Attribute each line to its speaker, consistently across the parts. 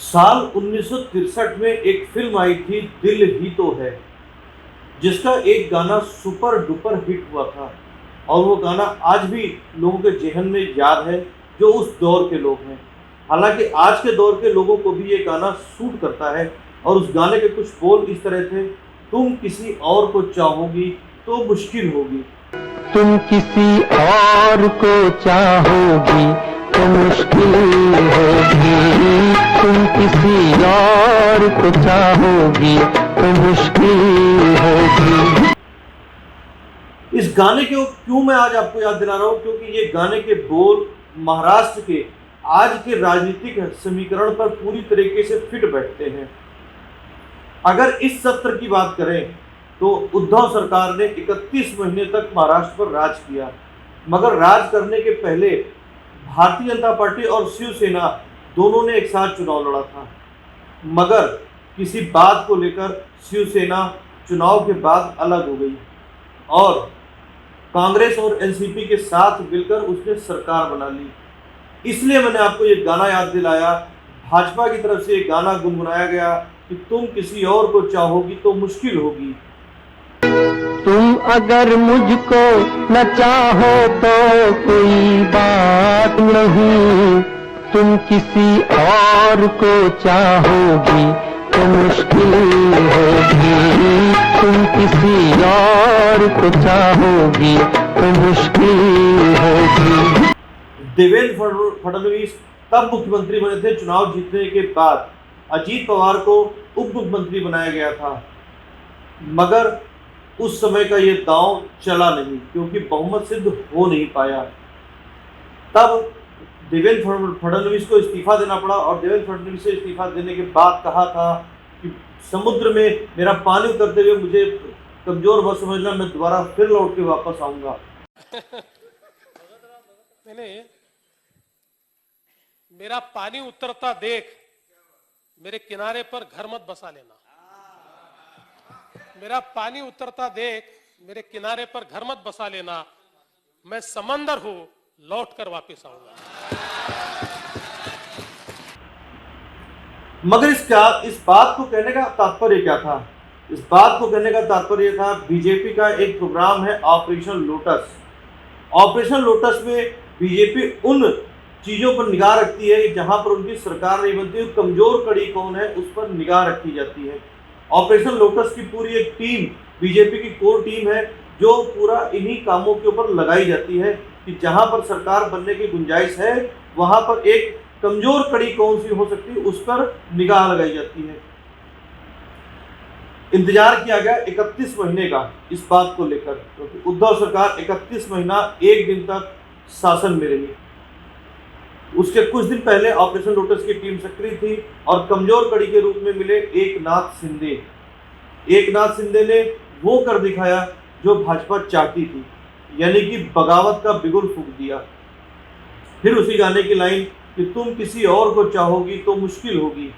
Speaker 1: साल 1963 में एक फिल्म आई थी दिल ही तो है, जिसका एक गाना सुपर डुपर हिट हुआ था और वो गाना आज भी लोगों के ज़हन में याद है, जो उस दौर के लोग हैं। हालाँकि आज के दौर के लोगों को भी ये गाना सूट करता है और उस गाने के कुछ बोल इस तरह थे, तुम किसी और को चाहोगी तो मुश्किल होगी।
Speaker 2: तुम किसी और को चाहोगी तो मुश्किल होगी। तुम किसी और को चाहोगी तो मुश्किल होगी।
Speaker 1: इस गाने को क्यों मैं आज आपको याद दिला रहा हूँ, क्योंकि ये गाने के बोल महाराष्ट्र के आज के राजनीतिक समीकरण पर पूरी तरीके से फिट बैठते हैं। अगर इस सत्र की बात करें तो उद्धव सरकार ने 31 महीने तक महाराष्ट्र पर राज किया, मगर राज करने के पहले भारतीय जनता पार्टी और शिवसेना दोनों ने एक साथ चुनाव लड़ा था, मगर किसी बात को लेकर शिवसेना चुनाव के बाद अलग हो गई और कांग्रेस और एनसीपी के साथ मिलकर उसने सरकार बना ली। इसलिए मैंने आपको ये गाना याद दिलाया। भाजपा की तरफ से ये गाना गुनगुनाया गया कि तुम किसी और को चाहोगी तो मुश्किल होगी।
Speaker 2: तुम अगर मुझको न चाहो तो कोई बात नहीं। तुम किसी और को चाहोगी तो मुश्किल होगी। तुम किसी और को चाहोगी तो मुश्किल होगी।
Speaker 1: देवेंद्र फडणवीस तब मुख्यमंत्री बने थे। चुनाव जीतने के बाद अजीत पवार को उप मुख्यमंत्री बनाया गया था, मगर उस समय का ये दांव चला नहीं क्योंकि बहुमत सिद्ध हो नहीं पाया। तब देवेंद्र फडणवीस को इस्तीफा देना पड़ा और देवेंद्र फडणवीस से इस्तीफा देने के बाद कहा था कि समुद्र में मेरा पानी उतरते हुए मुझे कमजोर मत समझना, मैं दोबारा फिर लौट के वापस आऊंगा।
Speaker 3: नहीं, मेरा पानी उतरता देख मेरे किनारे पर घर मत बसा लेना। मेरा पानी उतरता देख मेरे किनारे पर घर मत बसा लेना। मैं समंदर हूं, लौट कर वापस आऊंगा।
Speaker 1: मगर इस बात को कहने का तात्पर्य क्या था? इस बात को कहने का तात्पर्य था, बीजेपी का एक प्रोग्राम है ऑपरेशन लोटस। ऑपरेशन लोटस में बीजेपी उन चीज़ों पर निगाह रखती है जहां पर उनकी सरकार नहीं बनती, कमजोर कड़ी कौन है उस पर निगाह रखी जाती है। ऑपरेशन लोटस की पूरी एक टीम बीजेपी की कोर टीम है जो पूरा इन्हीं कामों के ऊपर लगाई जाती है कि जहां पर सरकार बनने की गुंजाइश है वहां पर एक कमजोर कड़ी कौन सी हो सकती है उस पर निगाह लगाई जाती है। इंतजार किया गया 31 महीने का इस बात को लेकर, क्योंकि उद्धव सरकार 31 महीना एक दिन तक शासन में रही। उसके कुछ दिन पहले ऑपरेशन लोटस की टीम सक्रिय थी और कमजोर कड़ी के रूप में मिले एकनाथ शिंदे। एकनाथ शिंदे ने वो कर दिखाया जो भाजपा चाहती थी, यानी कि बगावत का बिगुल फूंक दिया। फिर उसी गाने की लाइन कि तुम किसी और को चाहोगी तो मुश्किल होगी।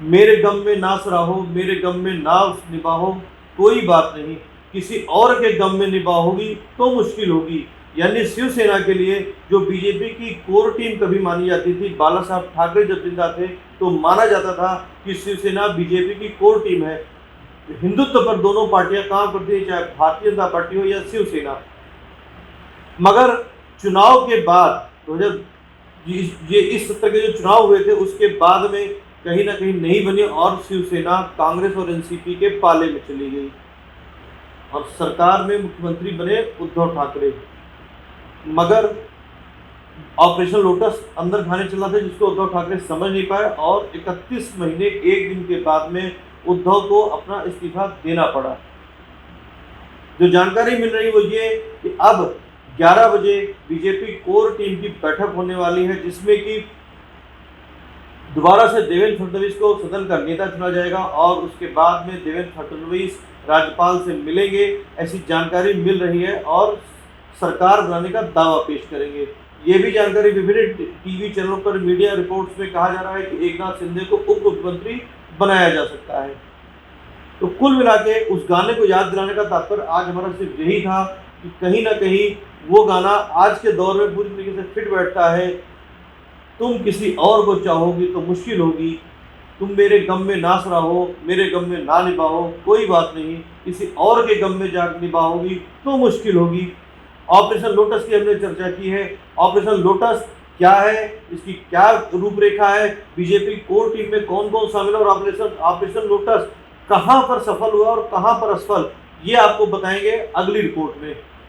Speaker 1: मेरे गम में ना सराहो, मेरे गम में ना निभाहो, कोई बात नहीं, किसी और के गम में निभाओगी तो मुश्किल होगी। यानी शिवसेना के लिए जो बीजेपी की कोर टीम कभी मानी जाती थी, बाला साहब ठाकरे जब जिंदा थे तो माना जाता था कि शिवसेना बीजेपी की कोर टीम है। हिंदुत्व पर दोनों पार्टियां काम करती है, चाहे भारतीय जनता पार्टी हो या शिवसेना। मगर चुनाव के बाद ये इस सत्र के जो चुनाव हुए थे उसके बाद में कहीं ना कहीं नहीं बनी और शिवसेना कांग्रेस और एनसीपी के पाले में चली गई और सरकार में मुख्यमंत्री बने उद्धव ठाकरे। मगर ऑपरेशन लोटस अंदर खाने चला था जिसको उद्धव ठाकरे समझ नहीं पाए और 31 महीने एक दिन के बाद में उद्धव को अपना इस्तीफा देना पड़ा। जो जानकारी मिल रही वो ये कि अब 11 बजे बीजेपी कोर टीम की बैठक होने वाली है, जिसमें कि दोबारा से देवेंद्र फडणवीस को सदन का नेता चुना जाएगा और उसके बाद में देवेंद्र फडणवीस राज्यपाल से मिलेंगे, ऐसी जानकारी मिल रही है और सरकार बनाने का दावा पेश करेंगे। ये भी जानकारी विभिन्न टीवी चैनलों पर मीडिया रिपोर्ट्स में कहा जा रहा है कि एकनाथ शिंदे को उप मुख्यमंत्री बनाया जा सकता है। तो कुल मिला के उस गाने को याद दिलाने का तात्पर्य आज हमारा सिर्फ यही था कि कहीं ना कहीं वो गाना आज के दौर में पूरी तरीके से फिट बैठता है तुम किसी और को चाहोगी तो मुश्किल होगी, तुम मेरे गम में ना रहो, मेरे गम में ना निभाओ, कोई बात नहीं, किसी और के गम में जा निभाओगी तो मुश्किल होगी। ऑपरेशन लोटस की हमने चर्चा की है। ऑपरेशन लोटस क्या है, इसकी क्या रूपरेखा है, बीजेपी कोर टीम में कौन कौन शामिल है और ऑपरेशन लोटस कहां पर सफल हुआ और कहां पर असफल, ये आपको बताएंगे अगली रिपोर्ट में।